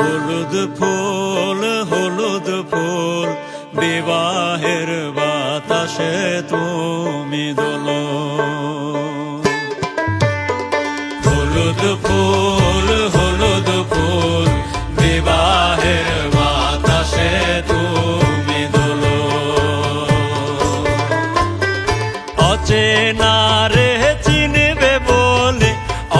হলুদ ফুল বিবাহের বাতাসে তুমি দোলো। হলুদ ফুল বিবাহের বাতাসে তুমি দোলো। অচেনা রে চিনবে বলে,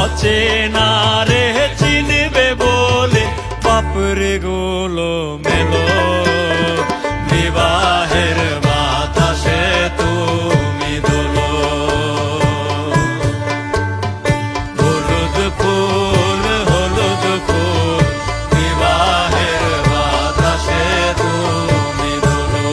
অচেনা রে চিনবে বলে বাপরে গোলো মেলো। বিবাহের বাতাসে তুমি দোলো। হলুদ ফুল বিবাহের বাতাসে তুমি দোলো।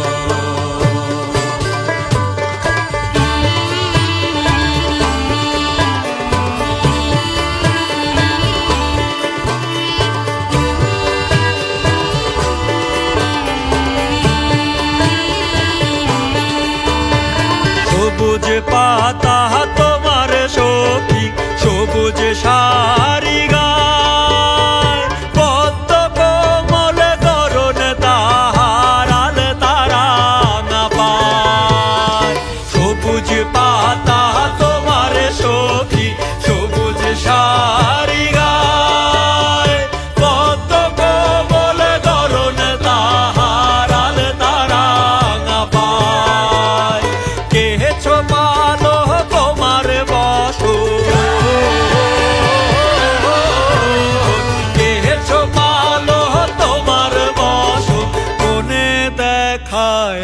সবুজ পাতা তোমার সখী, সবুজ শাড়ি গায়, পদ্ম কোমল করুণ তাহার আলতা রাঙা পায়। সবুজ পাতা তোমার সখী, সবুজ শাড়ি গায়, পদ্ম কোমল করুণ তাহার আলতা রাঙা পায়। কেছো পালো তোমার বসন, কেছো পালো তোমার বসন, কোনে দেখায়